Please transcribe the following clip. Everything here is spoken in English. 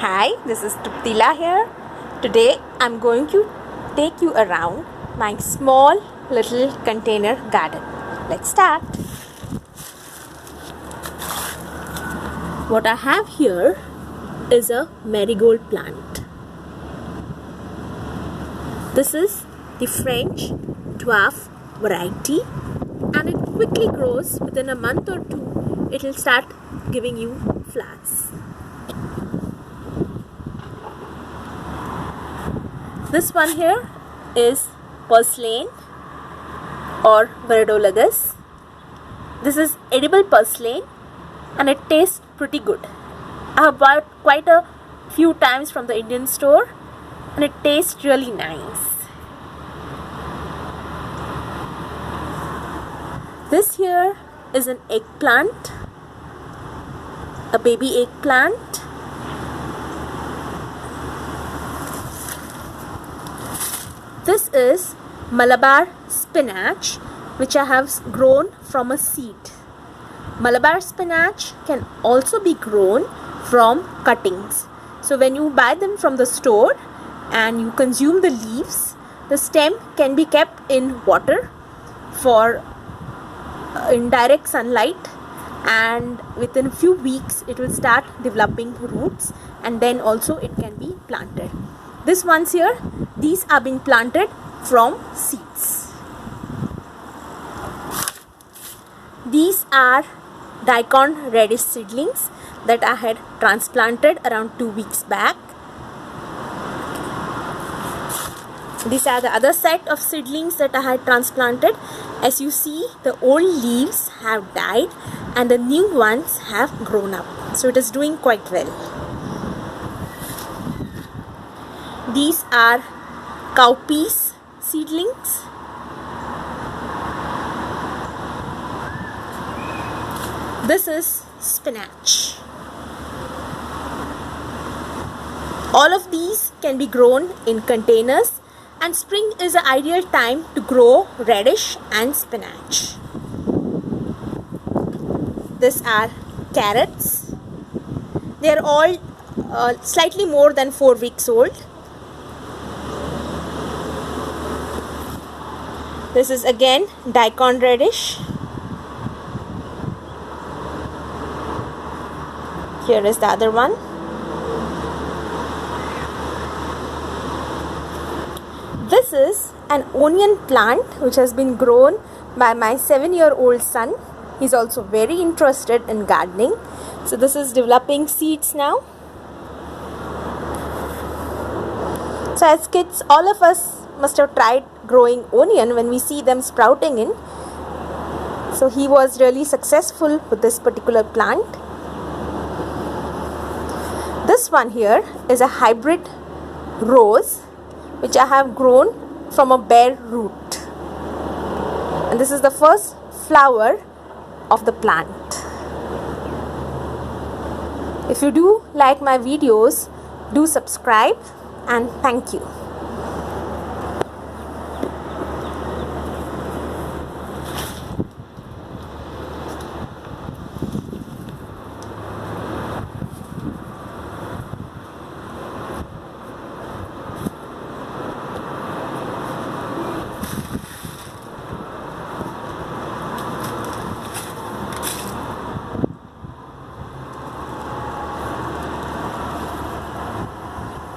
Hi, this is Truptila here. Today I'm going to take you around my small little container garden. Let's start. What I have here is a marigold plant. This is the French dwarf variety and it quickly grows. Within a month or two it will start giving you flowers. This one here is purslane or Viridolagus. This is edible purslane and it tastes pretty good. I have bought quite a few times from the Indian store and it tastes really nice. This here is an eggplant, a baby eggplant. This is Malabar spinach, which I have grown from a seed. Malabar spinach can also be grown from cuttings. So when you buy them from the store and you consume the leaves, the stem can be kept in water for in direct sunlight, and within a few weeks it will start developing roots, and then also it can be planted. This ones here, these are being planted from seeds. These are daikon radish seedlings that I had transplanted around 2 weeks back. These are the other set of seedlings that I had transplanted. As you see, the old leaves have died and the new ones have grown up. So it is doing quite well. These are cowpeas seedlings. This is spinach. All of these can be grown in containers, and spring is the ideal time to grow radish and spinach. These are carrots. They are all slightly more than 4 weeks old. This is again daikon radish. Here is the other one. This is an onion plant which has been grown by my 7-year-old son. He's also very interested in gardening. So this is developing seeds now. So as kids, all of us must have tried growing onion when we see them sprouting in. So he was really successful with this particular plant. This one here is a hybrid rose which I have grown from a bare root, and this is the first flower of the plant. If you do like my videos, do subscribe, and thank you.